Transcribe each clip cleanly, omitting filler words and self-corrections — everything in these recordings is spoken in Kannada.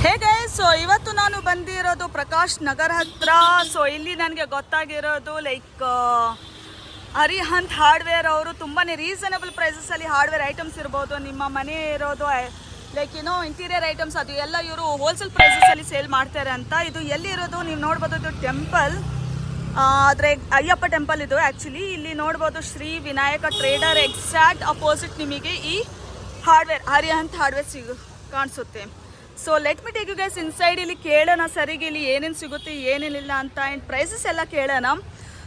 ಹೇಗೆ ಸೊ ಇವತ್ತು ನಾನು ಬಂದಿರೋದು ಪ್ರಕಾಶ್ ನಗರ್ ಹತ್ರ. ಸೊ ಇಲ್ಲಿ ನನಗೆ ಗೊತ್ತಾಗಿರೋದು ಲೈಕ್ ಅರಿಹಂತ್ ಹಾರ್ಡ್ವೇರ್ ಅವರು ತುಂಬಾ ರೀಸನಬಲ್ ಪ್ರೈಸಸಲ್ಲಿ ಹಾರ್ಡ್ವೇರ್ ಐಟಮ್ಸ್ ಇರ್ಬೋದು, ನಿಮ್ಮ ಮನೆ ಇರೋದು ಲೈಕ್ ಇಂಟೀರಿಯರ್ ಐಟಮ್ಸ್ ಅದು ಎಲ್ಲ ಇವರು ಹೋಲ್ಸೇಲ್ ಪ್ರೈಸಸಲ್ಲಿ ಸೇಲ್ ಮಾಡ್ತಾರೆ ಅಂತ. ಇದು ಎಲ್ಲಿರೋದು ನೀವು ನೋಡ್ಬೋದು, ಇದು ಟೆಂಪಲ್ ಆದರೆ ಅಯ್ಯಪ್ಪ ಟೆಂಪಲ್ ಇದು ಆ್ಯಕ್ಚುಲಿ. ಇಲ್ಲಿ ನೋಡ್ಬೋದು Shri Vinayaka trader exact opposite ನಿಮಗೆ ಈ ಹಾರ್ಡ್ವೇರ್ ಅರಿಹಂತ್ ಹಾರ್ಡ್ವೇರ್ ಕಾಣಿಸುತ್ತೆ. So let me take you guys inside. ಇಲ್ಲಿ ಕೇಳೋಣ ಸರಿಗೆ ಇಲ್ಲಿ ಏನೇನು ಸಿಗುತ್ತೆ ಏನೇನಿಲ್ಲ ಅಂತ, ಆ್ಯಂಡ್ ಪ್ರೈಸಸ್ ಎಲ್ಲ ಕೇಳೋಣ.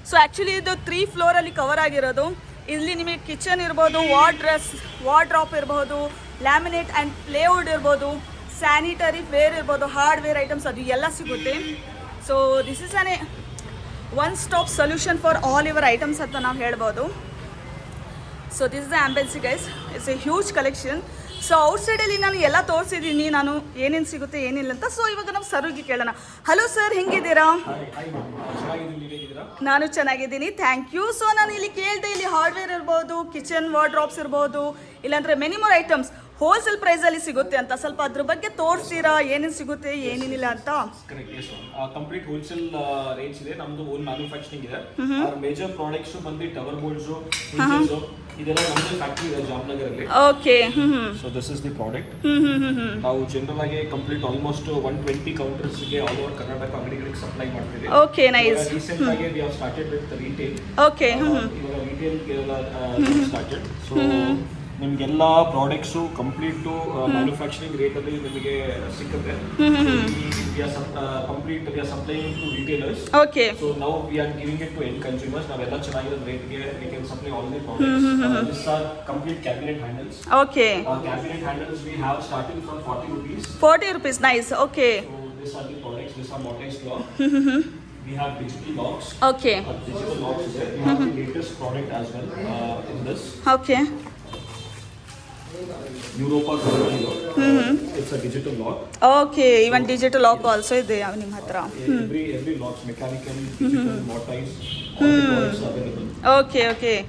ಸೊ ಆ್ಯಕ್ಚುಲಿ ಇದು 3 ಫ್ಲೋರಲ್ಲಿ ಕವರ್ ಆಗಿರೋದು. ಇಲ್ಲಿ ನಿಮಗೆ ಕಿಚನ್ ಇರ್ಬೋದು, ವಾರ್ಡ್ರಾಪ್ ಇರ್ಬೋದು, ಲ್ಯಾಮಿನೇಟ್ ಆ್ಯಂಡ್ ಪ್ಲೇವುಡ್ ಇರ್ಬೋದು, ಸ್ಯಾನಿಟರಿ ವೇರ್ ಇರ್ಬೋದು, ಹಾರ್ಡ್ವೇರ್ ಐಟಮ್ಸ್ ಅದು ಎಲ್ಲ ಸಿಗುತ್ತೆ. So this is an one stop solution for all your items ಅಂತ ನಾವು ಹೇಳ್ಬೋದು. So this is the ambiance guys, it's a huge collection. So ಔಟ್ಸೈಡಲ್ಲಿ ನಾನು ಎಲ್ಲ ತೋರಿಸಿದ್ದೀನಿ ನಾನು ಏನೇನು ಸಿಗುತ್ತೆ ಏನಿಲ್ಲ ಅಂತ. ಸೊ ಇವಾಗ ನಾವು ಸರ್ಗೆ ಕೇಳೋಣ. ಹಲೋ ಸರ್, ಹೆಂಗಿದ್ದೀರಾ? ನಾನು ಚೆನ್ನಾಗಿದ್ದೀನಿ, ಥ್ಯಾಂಕ್ ಯು. ಸೊ ನಾನು ಇಲ್ಲಿ ಕೇಳಿದೆ, ಇಲ್ಲಿ ಹಾರ್ಡ್ವೇರ್ ಇರ್ಬೋದು, ಕಿಚನ್ ವಾರ್ಡ್ರಾಪ್ಸ್ ಇರ್ಬೋದು, ಇಲ್ಲಾಂದರೆ ಮೆನಿ ಮೋರ್ ಐಟಮ್ಸ್ ಹೋಲ್ಸೇಲ್ ಪ್ರೈಸಲ್ಲಿ ಸಿಗುತ್ತೆ ಅಂತ. ಸ್ವಲ್ಪ ಅದ್ರ ಬಗ್ಗೆ ತೋರಿಸ್ತೀರಾ, ಏನೇನು ಸಿಗುತ್ತೆ ಏನೇನಿಲ್ಲ ಅಂತ? ಕಂಪ್ಲೀಟ್ ಹೋಲ್ಸೇಲ್ ರೇಂಜ್ ಇದೆ, ನಮ್ದು ಓನ್ ಮ್ಯಾನುಫ್ಯಾಕ್ಚರಿಂಗ್ ಇದೆ. ಮೇಜರ್ ಪ್ರಾಡಕ್ಟ್ಸ್ ಬಂದು ಟವರ್ ಬೋಲ್ಡ್ಸ್, ಇದೆಲ್ಲ ನಮ್ಮದೇ ಫ್ಯಾಕ್ಟರಿ ಇದೆ ಜಾಮ್ನಗರಲ್ಲಿ. Okay. So this is the product. ನಾವು ಜನರಲ್ ಆಗಿ ಕಂಪ್ಲೀಟ್ ಆಲ್ಮೋಸ್ಟ್ 120 ಕೌಂಟರ್ಸ್ ಗೆ ಆಲ್ ಓವರ್ ಕರ್ನಾಟಕ ಅಂಗಡಿಗಳಿಗೆ ಸಪ್ಲೈ ಮಾಡ್ತೀವಿ. Okay, nice. ರೀಸೆಂಟ್ ಆಗಿ we have started with retail. Okay. ಇವಾಗ ರಿಟೇಲ್ ಸ್ಟಾರ್ಟೆಡ್. ಸೊ ನಿಮಗೆಲ್ಲ ಪ್ರಾಡಕ್ಟ್ಸು ಕಂಪ್ಲೀಟು ಮ್ಯಾನುಫ್ಯಾಕ್ಚರಿಂಗ್ ರೇಟಲ್ಲಿ ನಿಮಗೆ ಸಿಗುತ್ತೆ. Complete we are supplying to retailers. Okay. So now we are giving it to end consumers. ನಾವೆಲ್ಲ ಚೆನ್ನಾಗಿರೋ ರೇಟ್ಗೆ we can supply all the products. This are complete cabinet handles. Okay. Cabinet handles we have starting from 40 rupees. 40 rupees, nice. Okay. So these are the products. These are mortise lock. We have digital locks. Okay. Digital locks is there. We have the latest product as well in this. Okay. Europa Golden Lock. It's a digital lock. Okay, even digital lock also ಇದೆ ನಿಮ್ಮ ಹತ್ರ. Every locks, mechanical, digital, mortise, all the products are available. Okay, okay.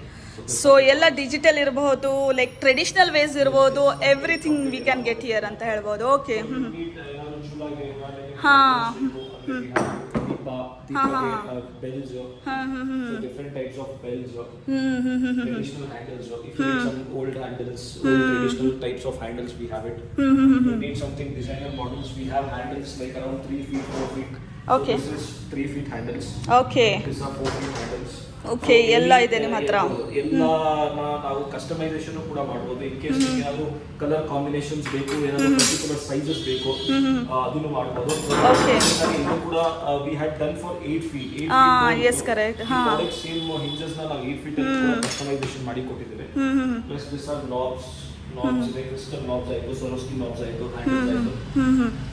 So ಎಲ್ಲ ಡಿಜಿಟಲ್ ಇರಬಹುದು, ಲೈಕ್ ಟ್ರೆಡಿಷನಲ್ ವೇಸ್ ಇರ್ಬೋದು, everything we can get here ಅಂತ ಹೇಳ್ಬೋದು. ಓಕೆ. ಹಾಂ. Bells, so different types of bells, traditional handles. If you need some old handles, old traditional types of handles, we have it. You need something designer models, we have handles like around 3 feet, 4 feet. Okay. So this is 3 feet handles. Okay. These are 4 feet handles. Okay, ಎಲ್ಲ ಇದೆ ನಿಮ್ಮ ಹತ್ರ. ಎಲ್ಲ ನಾವು ಕಸ್ಟಮೈಸೇಷನ್ ಕೂಡ ಮಾಡಬಹುದು. ಇನ್ ಕೇಸ್ ಏನಾದ್ರು ಕಲರ್ ಕಾಂಬಿನೇಷನ್ಸ್ ಬೇಕು, ಏನಾದ್ರು ಪರ್ಟಿಕ್ಯುಲರ್ ಸೈಜಸ್ ಬೇಕು, ಅದನ್ನು ಮಾಡಬಹುದು. ಓಕೆ. ಇದು ಕೂಡ we had done for 8 feet. Yes, correct. ಹಾ, ಸೇಮ್ ಹಿಂಜಸ್ ನ ನಾವು 8 feet ಕಸ್ಟಮೈಸೇಷನ್ ಮಾಡಿ ಕೊಟ್ಟಿದ್ದೇವೆ. ಪ್ಲಸ್ ದಿಸ್ ಆರ್ ನಾಬ್ಸ್ ಇದೆ, ಕ್ರಿಸ್ಟಲ್ ನಾಬ್ಸ್ ಆಯ್ತು, ಸರೋಸ್ಕಿ ನಾಬ್ಸ್ ಆಯ್ತು, ಹ್ಯಾಂಡಲ್ಸ್ ಆಯ್ತು.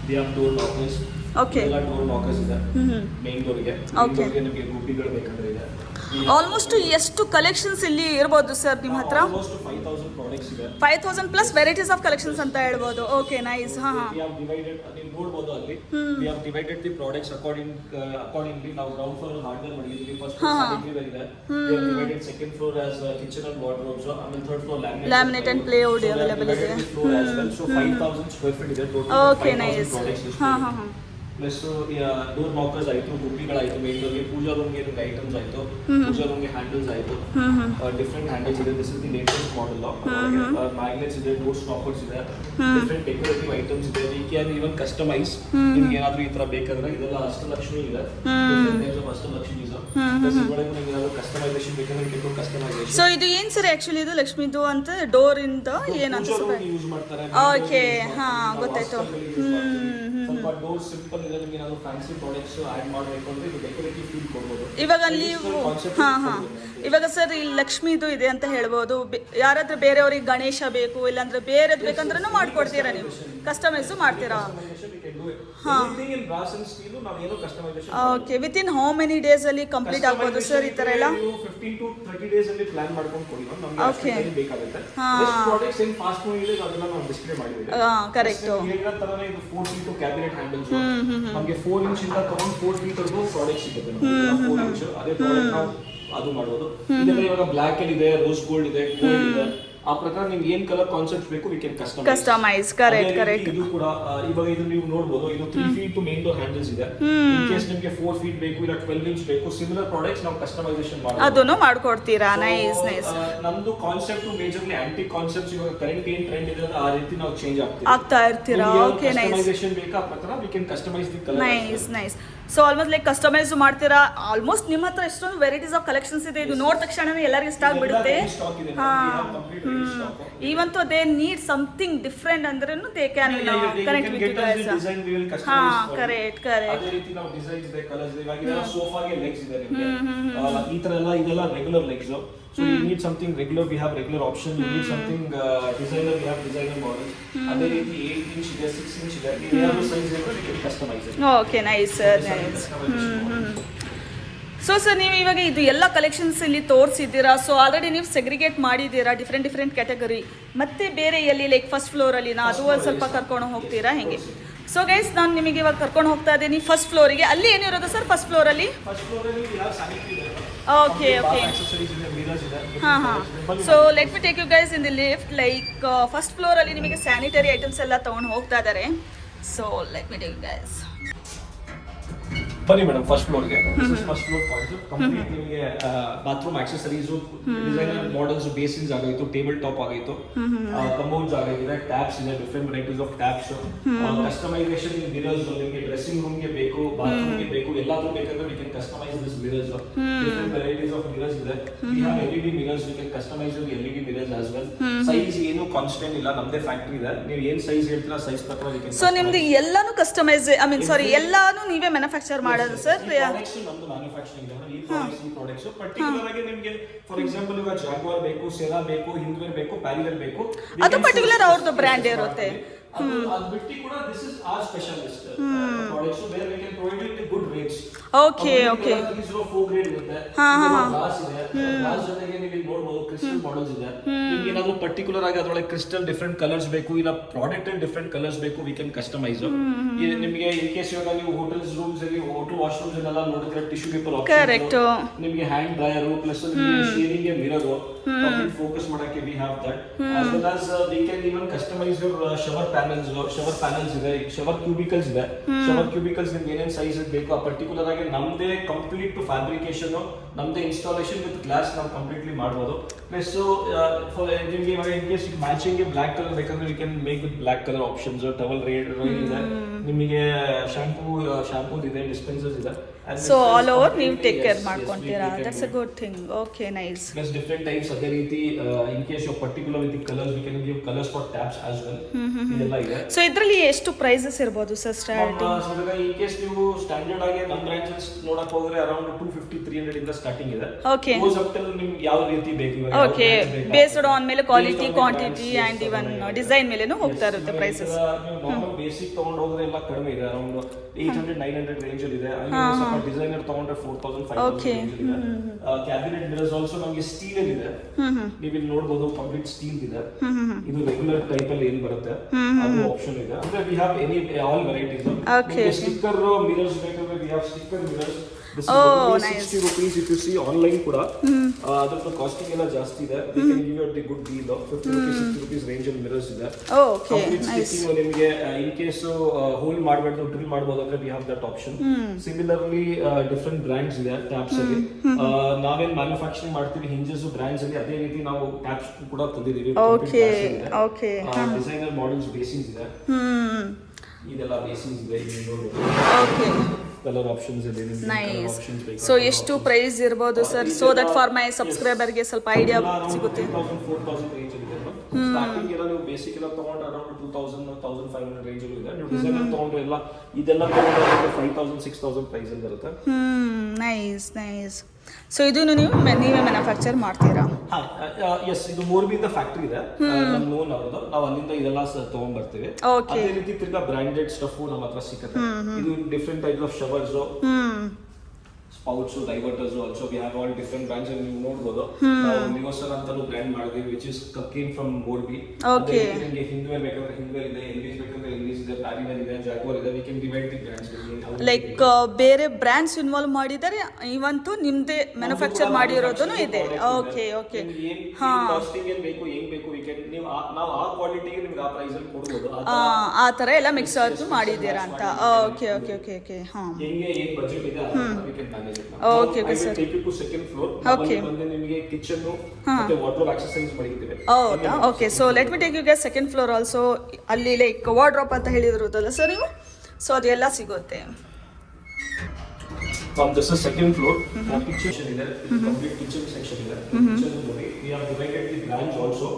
We have door lockers. Okay. ಎಲ್ಲ ಡೋರ್ ಲಾಕರ್ಸ್ ಇದೆ ಮೇನ್ ಡೋರ್ಗೆ. ನಿಮಗೆ ಗುಬ್ಬಿಗಳು ಬೇಕಂದ್ರೆ ಇದೆ. ಆಲ್ಮೋಸ್ಟ್ ಎಷ್ಟು ಕಲೆಕ್ಷನ್ಸ್ ಇಲ್ಲಿ ಇರ್ಬೋದು ಸರ್ ನಿಮ್ಮ ಹತ್ರ? ಆಲ್ಮೋಸ್ಟ್ 5000 ಪ್ರಾಡಕ್ಟ್ಸ್ ಇದೆ. 5000 ಪ್ಲಸ್ ವೆರೈಟೀಸ್ ಆಫ್ ಕಲೆಕ್ಷನ್ಸ್ ಅಂತ ಹೇಳ್ಬೋದು. Okay, nice. ಹಾ, ಹಾ. We have divided, ನೀವು ನೋಡಬಹುದು ಅಲ್ಲಿ, we have divided the products accordingly. ನಾವು ಗ್ರೌಂಡ್ ಫ್ಲೋರ್ ಹಾರ್ಡ್ವೇರ್ ಮಾಡಿದ್ದೀವಿ. ಫಸ್ಟ್ ಫ್ಲೋರ್ ಸ್ಯಾನಿಟರಿ ವೇರ್ ಇದೆ. We have divided second floor as kitchen and wardrobes. ಆಮೇಲೆ third floor laminate and plywood available ಇದೆ. floor as well. So 5000 square feet ಇದೆ ಟೋಟಲ್. Okay, nice. ಹಾ, ಹಾ, ಹಾ. ಪ್ಲಸ್ ಡೋರ್ ನಾಕರ್ಸ್ ಆಯಿತು, ಗುಬ್ಬಿಗಳಾಯಿತು, ಮೇನ್ ಡೋರ್ಗೆ, ಪೂಜಾ ರೂಮ್ಗೆ ಐಟಮ್ಸ್ ಆಯಿತು, ಪೂಜಾ ರೂಮ್ಗೆ ಹ್ಯಾಂಡಲ್ಸ್ ಆಯಿತು, ಡಿಫ್ರೆಂಟ್ ಹ್ಯಾಂಡಲ್ಸ್ ಇದೆ. This is the latest model. Magnets ಇದೆ, ಡೋರ್ ಸ್ಟಾಪರ್ಸ್ ಇದೆ, ಡಿಫ್ರೆಂಟ್ ಡೆಕೋರೇಟಿವ್ ಐಟಮ್ಸ್ ಇದೆ. V can even customise. ನಿಮ್ಗೆ ಏನಾದರೂ ಈ ಥರ ಬೇಕಂದ್ರೆ ಇದೆಲ್ಲ ಅಷ್ಟಲಕ್ಷ್ಮಿ ಇದೆ, ಡಿಫ್ರೆಂಟ್ ಟೈಪ್ಸ್ ಆಫ್ ಅಷ್ಟಲಕ್ಷ್ಮಿ ಇದೆ. ಪ್ಲಸ್ ಇದರೊಳಗೆ ನಿಮ್ಗೆ ಏನಾದರೂ ಕಸ್ಟಮೈಸೇಷನ್ ಬೇಕಂದ್ರೆ ಕೆಲವು ಕಸ್ಟಮೈಸೇಷನ್. ಸೊ ಇದು ಏನು ಸರ್ ಆ್ಯಕ್ಚುಲಿ ಇದು ಲಕ್ಷ್ಮಿದು ಅಂತ ಡೋರ್ ಇಂದ ಏನಂತ ಯೂಸ್ ಮಾಡ್ತಾರೆ. ಓಕೆ, ಹಾ, ಗೊತ್ತಾಯ್ತು. ಸ್ವಲ್ಪ ಡೋರ್ ಸಿಂಪಲ್ ಇದೆ. ನಿಮಗೆ ಏನಾದರೂ ಫ್ಯಾನ್ಸಿ ಪ್ರಾಡಕ್ಟ್ಸ್ ಆ್ಯಡ್ ಮಾಡಬೇಕು ಅಂದ್ರೆ ಇದು ಡೆಕೋರೇಟಿವ್ ಫೀಲ್ ಕೊಡ್ಬೋದು. ಇವಾಗ ನೀವು ಇವಾಗ ಸರ್ ಇಲ್ಲಿ ಲಕ್ಷ್ಮಿದು ಇದೆ ಅಂತ ಹೇಳ್ಬೋದು. ಯಾರಾದ್ರೂ ಬೇರೆಯವ್ರಿಗೆ ಗಣೇಶ ಬೇಕು, ಇಲ್ಲಾಂದ್ರೆ ಬೇರೆದು ಬೇಕಂದ್ರೂ ಮಾಡ್ಕೊಡ್ತೀರಾ, ನೀವು ಕಸ್ಟಮೈಸು ಮಾಡ್ತೀರಾ? Okay. With in how many days ಅಲ್ಲಿ ಕಂಪ್ಲೀಟ್ ಆಗ್ಬೋದು ಸರ್ ಈ ತರ ಎಲ್ಲ? 15 to 30 ಡೇಸ್ ಅಲ್ಲಿ ಪ್ಲಾನ್ ಮಾಡ್ಕೊಂಡು ಕೊಡಿ. ಓಕೆ. ಬೇಕಾಗುತ್ತೆ. ಪ್ರಾಡಕ್ಟ್ಸ್ ಏನು ಫಾಸ್ಟ್ ಮೂವಿಂಗ್ ಇದೆ ಅದನ್ನ ನಾವು ಡಿಸ್ಪ್ಲೇ ಮಾಡಿದ್ದೀವಿ. ಕರೆಕ್ಟ್. ಈಗ ತರನೇ ಇದು 4 feet ಕ್ಯಾಬಿನೆಟ್ ಹ್ಯಾಂಡಲ್ಸ್. ನಮಗೆ 4 inch ಇಂದ ತಗೊಂಡು 4 feet ವರೆಗೂ ಪ್ರಾಡಕ್ಟ್ ಸಿಗುತ್ತೆ. 4 inch ಅದೇ ಪ್ರಾಡಕ್ಟ್ ನಾವು ಅದು ಮಾಡಬಹುದು. ಇದೆಲ್ಲ ಇವಾಗ ಬ್ಲಾಕ್ ಅಲ್ಲಿ ಇದೆ, ರೋಸ್ ಗೋಲ್ಡ್ ಇದೆ, ಗೋಲ್ಡ್ ಇದೆ, ಆ ಪ್ರಕಾರ ನಿಮ್ಗೆ ಏನ್ ಕಲರ್ ಕಾನ್ಸೆಪ್ಟ್ ಬೇಕು ವಿ ಕ್ಯಾನ್ ಕಸ್ಟಮೈಸ್. ಕರೆಕ್ಟ್. ಇದು ಕೂಡ ಇವಾಗ ಇದು ನೀವು ನೋಡಬಹುದು, ಇದು 3 ಫೀಟ್ ಮೇನ್ ಡೋರ್ ಹ್ಯಾಂಡಲ್ಸ್ ಇದೆ. ಇನ್ ಕೇಸ್ ನಿಮಗೆ 4 ಫೀಟ್ ಬೇಕು ಇಲ್ಲ 12 ಇಂಚ್ ಬೇಕು, ಸಿಮಿಲರ್ ಪ್ರಾಡಕ್ಟ್ಸ್ ನಾವು ಕಸ್ಟಮೈಸೇಷನ್ ಮಾಡಬಹುದು. ಅದನ್ನು ಮಾಡ್ಕೊಡ್ತೀರಾ? ನೈಸ್. ನಮ್ದು ಕಾನ್ಸೆಪ್ಟ್ ಮೇಜರ್ಲಿ ಆಂಟಿ ಕಾನ್ಸೆಪ್ಟ್ಸ್ ಇವಾಗ ಕರೆಂಟ್ ಏನ್ ಟ್ರೆಂಡ್ ಇದೆ ಆ ರೀತಿ ನಾವು ಚೇಂಜ್ ಆಗ್ತಾ ಇರ್ತೀರಾ? Okay, nice. ಕಸ್ಟಮೈಸೇಷನ್ ಬೇಕಾ ಆ ಪ್ರಕಾರ V can customise the colour. Nice. So almost like customise ಮಾಡ್ತೀರಾ. ಆಲ್ಮೋಸ್ಟ್ ನಿಮ್ಮ ಹತ್ರ ಎಷ್ಟೊಂದು ವೆರೈಟೀಸ್ ಆಫ್ ಕಲೆಕ್ಷನ್ಸ್ ಇದೆ. ಇದು ನೋಡಿದ ತಕ್ಷಣ ಎಲ್ಲರಿಗೂ ಇಷ್ಟ ಆಗ್ಬಿಡುತ್ತೆ. Even though they need something different ಅಂದ್ರೇನು they can connect with you guys. Correct. ಅದೇ ರೀತಿ ನಾವು ಡಿಸೈನ್ಸ್ ಇದೆ, ಕಲರ್ಸ್ ಇದೆ. ಇವಾಗ ಸೋಫಾಗೆ ಲೆಗ್ಸ್ ಇದೆ ನಿಮಗೆ, ಈ ತರ ಎಲ್ಲ ಇದೆಲ್ಲ regular legs. So you need something regular, we have regular option. You need something designer, we have designer models. ಅದೇ ರೀತಿ 8 inch ಇದೆ, 6 inch ಇದೆ. ನೀವು ಯಾವ ಸೈಜ್ ಬೇಕು ಅದಕ್ಕೆ ಕಸ್ಟಮೈಸ್ ಇದೆ. Okay, nice sir, nice. So sir, ನೀವು ಇವಾಗ ಇದು ಎಲ್ಲ ಕಲೆಕ್ಷನ್ಸ್ ಇಲ್ಲಿ ತೋರಿಸಿದ್ದೀರಾ. ಸೊ ಆಲ್ರೆಡಿ ನೀವು ಸೆಗ್ರಿಗೇಟ್ ಮಾಡಿದ್ದೀರಾ ಡಿಫ್ರೆಂಟ್ ಕ್ಯಾಟಗರಿ. ಮತ್ತೆ ಬೇರೆ ಎಲ್ಲಿ ಲೈಕ್ ಫಸ್ಟ್ ಫ್ಲೋರಲ್ಲಿ ಅದು ಸ್ವಲ್ಪ ಕರ್ಕೊಂಡು ಹೋಗ್ತೀರಾ ಹೆಂಗೆ? ಸೊ ಗೈಸ್, ನಾನು ನಿಮಗೆ ಇವಾಗ ಕರ್ಕೊಂಡು ಹೋಗ್ತಾ ಇದ್ದೀನಿ ಫಸ್ಟ್ ಫ್ಲೋರಿಗೆ. ಅಲ್ಲಿ ಏನಿರೋದು ಸರ್ ಫಸ್ಟ್ ಫ್ಲೋರಲ್ಲಿ? ಓಕೆ. ಹಾಂ. So let me take you guys in the lift. Like first ಫ್ಲೋರಲ್ಲಿ ನಿಮಗೆ ಸ್ಯಾನಿಟರಿ ಐಟಮ್ಸ್ ಎಲ್ಲ ತೊಗೊಂಡು ಹೋಗ್ತಾ ಇದ್ದಾರೆ. So let me take you guys. ಬನ್ನಿ ಮೇಡಮ್, ಫಸ್ಟ್ ಫ್ಲೋರ್ಗೆ. ಫಸ್ಟ್ ಫ್ಲೋರ್ ಪಾಯಿಂಟ್ ಕಂಪ್ಲೀಟ್ ನಿಮಗೆ bathroom accessories, designer models, basins ಆಗೈತು, ಟೇಬಲ್ ಟಾಪ್ ಆಗೈತು, ಕಂಪೌಂಡ್ಸ್ ಆಗೈತೆ, ಟ್ಯಾಪ್ಸ್ ಇದೆ, different varieties of taps, customization mirrors. ನಿಮಗೆ ಡ್ರೆಸ್ಸಿಂಗ್ ರೂಮ್ಗೆ ಬೇಕು, ಬಾತ್ರೂಮ್ಗೆ ಬೇಕು, ಎಲ್ಲಾದ್ರೂ ಬೇಕಂದ್ರೆ we can customize this mirrors. Different varieties of mirrors ಇದೆ. We have LED mirrors, we can customize LED mirrors as well. Size ಏನು ಕಾನ್ಸ್ಟೆಂಟ್ ಇಲ್ಲ, ನಮ್ಮದೇ ಫ್ಯಾಕ್ಟರಿ ಇದೆ. ನೀವು ಏನು ಸೈಜ್ ಹೇಳ್ತೀರಾ ಸೈಜ್ ಪ್ರಕಾರ ವಿ ಕ್ಯಾನ್. ಸೊ ನಿಮ್ದು ಎಲ್ಲಾನು ಕಸ್ಟಮೈಸ್, ಐ ಮೀನ್ ಸಾರಿ, ಎಲ್ಲಾನು ನೀವೇ ಮ್ಯಾನುಫ್ಯಾಕ್ಚರ್ ಮಾಡೋದು ಸರ್? ನಮ್ದು ಮ್ಯಾನುಫ್ಯಾಕ್ಚರಿಂಗ್ ಇದೆ. ಈ ಪ್ರಾಡಕ್ಟ್ಸ್ ಪರ್ಟಿಕ್ಯುಲರ್ ಆಗಿ ನಿಮಗೆ ಫಾರ್ ಎಕ್ಸಾಂಪಲ್ ಇವಾಗ ಜಾಗ್ವಾರ್ ಬೇಕು, ಸೆರಾ ಬೇಕು, ಹಿಂದ್ವೇರ್ ಬೇಕು, ಪ್ಯಾರಿಲರ್ ಬೇಕು, ಅದು ಪರ್ಟಿಕ್ಯುಲರ್ ಅವ್ರದ್ದು ಬ್ರ್ಯಾಂಡ್ ಇರುತ್ತೆ. ಅದು ಬಿಟ್ಟು ಕೂಡ this is our specialist products where we can provide it good rates. Okay. 304 grade ಇರುತ್ತೆ. ಗ್ಲಾಸ್ ಇದೆ, ಗ್ಲಾಸ್ ಜೊತೆಗೆ ನೀವು ನೋಡಬಹುದು ಕ್ರಿಸ್ಟಲ್ ಮಾಡೆಲ್ಸ್ ಇದೆ. ನಿಮಗೆ ಏನಾದರೂ ಪರ್ಟಿಕ್ಯುಲರ್ ಆಗಿ ಅದರೊಳಗೆ ಕ್ರಿಸ್ಟಲ್ ಡಿಫರೆಂಟ್ ಕಲರ್ಸ್ ಬೇಕು, ಇಲ್ಲ ಪ್ರಾಡಕ್ಟ್ ಅಂಡ್ ಡಿಫರೆಂಟ್ ಕಲರ್ಸ್ ಬೇಕು, ವಿ ಕ್ಯಾನ್ ಕಸ್ಟಮೈಸ್. ನಿಮಗೆ ಇನ್ ಕೇಸ್ ಇವಾಗ ನೀವು ಹೋಟೆಲ್ಸ್ ರೂಮ್ಸ್ ಅಲ್ಲಿ ಹೋಟೆಲ್ ವಾಶ್ರೂಮ್ಸ್ ಎಲ್ಲ ನೋಡಿದ್ರೆ ಟಿಶ್ಯೂ ಪೇಪರ್ ಆಪ್ಷನ್, ನಿಮಗೆ hand dryer plus sharing mirror complete focus ಮಾಡಕ್ಕೆ we have that. As well as we can even customize your shower panels ಇದೆ, ಶವರ್ ಕ್ಯೂಬಿಕಲ್ಸ್ ಇದೆ. ಶವರ್ ಕ್ಯೂಬಿಕಲ್ಸ್ ನಿಮ್ಗೆ ಏನೇನು ಸೈಜ್ ಬೇಕು ಆ ಪರ್ಟಿಕ್ಯುಲರ್ ಆಗಿ ನಮ್ದೇ ಕಂಪ್ಲೀಟ್ ಫ್ಯಾಬ್ರಿಕೇಶನ್, ನಮ್ದೇ ಇನ್ಸ್ಟಾಲೇಷನ್ ವಿತ್ ಗ್ಲಾಸ್ ನಾವು ಕಂಪ್ಲೀಟ್ಲಿ ಮಾಡ್ಬೋದು. ಪ್ಲಸ್ ನಿಮಗೆ ಇವಾಗ in case matching black colour ಬೇಕಂದ್ರೆ we can make with black colour options. Towel rod ಇದೆ, ನಿಮಗೆ ಶಾಂಪೂ ಇದೆ, ಡಿಸ್ಪೆನ್ಸರ್ಸ್ ಇದೆ. ಸೊ ಆಲ್ ಓವರ್ ನೀವು ಟೇಕ್ ಕೇರ್ ಮಾಡ್ಕೊಂತೀರಾ. That's a good thing. Okay, nice. Plus different types. ಅದೇ ರೀತಿ in case you particular with colours we can give colours for taps as well. ಇದೆಲ್ಲ ಇದೆ. ಸೊ ಇದರಲ್ಲಿ ಎಷ್ಟು ಪ್ರೈಸಸ್ ಇರಬಹುದು sir starting? So in case ನೀವು ಸ್ಟ್ಯಾಂಡರ್ಡ್ ಆಗಿ ನಮ್ಮ ಬ್ರಾಂಚಸ್ ನೋಡಕ್ ಹೋದ್ರೆ ಅರೌಂಡ್ 250-300 ಇಂದ ಸ್ಟಾರ್ಟಿಂಗ್ ಇದೆ. ಓಕೆ. ಗೋಸ್ ಅಪ್ ಟಿಲ್ ನಿಮ್ಗೆ ಯಾವ ರೀತಿ ಬೇಕು ಇವಾಗ. ಓಕೆ, ಬೇಸ್ಡ್ ಆನ್ ಮೇಲೆ quality, quantity and even design ಮೇಲೆನೂ ಹೋಗ್ತಾ ಇರುತ್ತೆ ಪ್ರೈಸಸ್. ನೀವು ನಾರ್ಮಲ್ ಬೇಸಿಕ್ ತಗೊಂಡು ಹೋದ್ರೆ ಎಲ್ಲ ಕಡಿಮೆ ಇದೆ, ಅರೌಂಡ್ 800-900 ರೇಂಜ್ ಅಲ್ಲಿ ಇದೆ. ಸ್ವಲ್ಪ ಡಿಸೈನರ್ ತಗೊಂಡ್ರೆ 4000-5000 ರೇಂಜ್ ಅಲ್ಲಿ ಇದೆ. ಕ್ಯಾಬಿನೆಟ್ ಮಿರರ್ಸ್ ಆಲ್ಸೋ ನಮಗೆ ಸ್ಟೀಲ್ ಅಲ್ಲಿ ಇದೆ. ನೀವು ಇಲ್ಲಿ ನೋಡಬಹುದು ಕಂಪ್ಲೀಟ್ ಸ್ಟೀಲ್ ಇದೆ. ಇದು ರೆಗ್ಯುಲರ್ ಟೈಪ್ ಅಲ್ಲಿ ಏನ್ ಬರುತ್ತೆ ಅದು ಆಪ್ಷನ್ ಇದೆ. ಅಂದ್ರೆ we have any all varieties. Sticker mirrors ಬೇಕಂದ್ರೆ we have sticker mirrors. This is only 60 rupees. If you see online ಕೂಡ ಅದರ ಕಾಸ್ಟಿಂಗ್ ಎಲ್ಲ ಜಾಸ್ತಿ ಇದೆ. They can give you the good deal of 50 rupees, 60 rupees range ಅಲ್ಲಿ ಮಿರರ್ಸ್ ಇದೆ. Okay, nice. ನಿಮಗೆ ಇನ್ ಕೇಸ್ ಹೋಲ್ ಮಾಡಬಾರ್ದು, ಡ್ರಿಲ್ ಮಾಡಬಹುದು ಅಂದ್ರೆ we have that option. Similarly different brands ಇದೆ ಟ್ಯಾಪ್ಸ್ ಅಲ್ಲಿ. ನಾವೇನ್ ಮ್ಯಾನುಫ್ಯಾಕ್ಚರಿಂಗ್ ಮಾಡ್ತೀವಿ ಹಿಂಜಸ್ ಬ್ರಾಂಡ್ಸ್ ಅಲ್ಲಿ, ಅದೇ ರೀತಿ ನಾವು ಟ್ಯಾಪ್ಸ್ ಕೂಡ ತಂದಿದ್ದೀವಿ. Okay. Okay. Designer models basins ಇದೆ. ಇದೆಲ್ಲ ಬೇಸಿನ್ಸ್ ಇದೆ. ಇಲ್ಲಿ ನೋಡಿ. ಓಕೆ. ಕಲರ್ ಆಪ್ಷನ್ಸ್ ಇದೆ. ನೈಸ್. ಸೊ ಎಷ್ಟು ಪ್ರೈಸ್ ಇರಬಹುದು sir, so that for my subscriber ಗೆ ಸ್ವಲ್ಪ ಐಡಿಯಾ ಸಿಗುತ್ತೆ? 2000-4000 ರೇಂಜ್ ಅಲ್ಲಿ ಇದೆ. ಸ್ಟಾರ್ಟಿಂಗ್ ಎಲ್ಲ ನೀವು ಬೇಸಿಕ್ ಎಲ್ಲ ತಗೊಂಡ್ರೆ ಅರೌಂಡ್ 2000-1500 ರೇಂಜ್ ಅಲ್ಲಿ ಇದೆ. ನೀವು ಡಿಸೈನರ್ ತಗೊಂಡ್ರೆ ಎಲ್ಲ ಇದೆಲ್ಲ ತಗೊಂಡ್ರೆ 5000-6000 ಪ್ರೈಸ್ ಅಲ್ಲಿ ಬರುತ್ತೆ. Nice, nice. ಸೊ ಇದು ನೀವೇ ಮ್ಯಾನುಫ್ಯಾಕ್ಚರ್ ಮಾಡ್ತೀರಾ? ಎಸ್, ಇದು ಮೋರ್ಬಿಯಿಂದ ಫ್ಯಾಕ್ಟರಿ ಇದೆ ನಮ್ಮ ನೋನ್ ಅವ್ರದ್ದು. ನಾವು ಅಲ್ಲಿಂದ ಇದೆಲ್ಲ ತಗೊಂಡ್ ಬರ್ತೀವಿ. ಅದೇ ರೀತಿ ತಿರ್ಗಾ ಬ್ರಾಂಡೆಡ್ ಸ್ಟಫ್ ನಮ್ಮ ಹತ್ರ ಸಿಗುತ್ತೆ. ಇದು different types of showers, spouts, diverters also we have all different brands and ನೀವು ನೋಡಬಹುದು ನಾವು ಲಿಗೋಸರ್ ಅಂತಾನು ಬ್ರ್ಯಾಂಡ್ ಮಾಡಿದ್ವಿ which is came from Morbi. Okay. ನಿಮಗೆ ಹಿಂದ್ವೇರ್ ಬೇಕಾದ್ರೆ ಹಿಂದ್ವೇರ್ ಇದೆ, ಇಂಗ್ಲಿಷ್ ಬೇಕಾದ್ರೆ ಇಂಗ್ಲಿಷ್ ಇದೆ, ಪ್ಯಾರಿನರ್ ಇದೆ, ಜಾಗ್ವಾರ್ ಇದೆ. we can divide the brands. Like ಬೇರೆ ಬ್ರ್ಯಾಂಡ್ಸ್ ಇನ್ವಾಲ್ವ್ ಮಾಡಿದ್ದಾರೆ, ಇವಂತೂ ನಿಮ್ದೇ ಮ್ಯಾನುಫ್ಯಾಕ್ಚರ್ ಮಾಡಿರೋದು ಇದೆ. ಓಕೆ ಓಕೆ ಕಾಸ್ಟಿಂಗ್ ಏನ್ ಬೇಕು ಏನ್ ಬೇಕು ನಾವು ಆ ಕ್ವಾಲಿಟಿಗೆ ನಿಮ್ಗೆ ಆ ಪ್ರೈಸ್ ಅಲ್ಲಿ ಕೊಡಬಹುದು. ಆ ತರ ಎಲ್ಲ ಮಿಕ್ಸ್ ಆಗಿ ಮಾಡಿದ್ದೀರಾ ಅಂತ. ಓಕೆ ಓಕೆ ಓಕೆ ಓಕೆ ಹಾಂ ಹೆಂಗೆ ಏನ್ ಬಜೆಟ್ ಇದೆ we can manage it. Okay okay sir. take you to second floor. Okay. ಬಂದು ನಿಮಗೆ ಕಿಚನ್ ಮತ್ತೆ ವಾರ್ಡ್ರೋಬ್ ಆಕ್ಸೆಸರೀಸ್ ಮಾಡಿದ್ದೀವಿ. ಹೌದಾ? Okay, so let me take you guys second floor also. ಅಲ್ಲಿ ಲೈಕ್ ವಾರ್ಡ್ರೋಬ್ ಅಂತ ಹೇಳಿದ್ರಲ್ಲ ಸರ್ ನೀವು, ಸೊ ಅದೆಲ್ಲ ಸಿಗುತ್ತೆ. From this is second floor. Kitchen ಇದೆ, complete kitchen section ಇದೆ. Kitchen ನೋಡಿ, we have divided the branch also.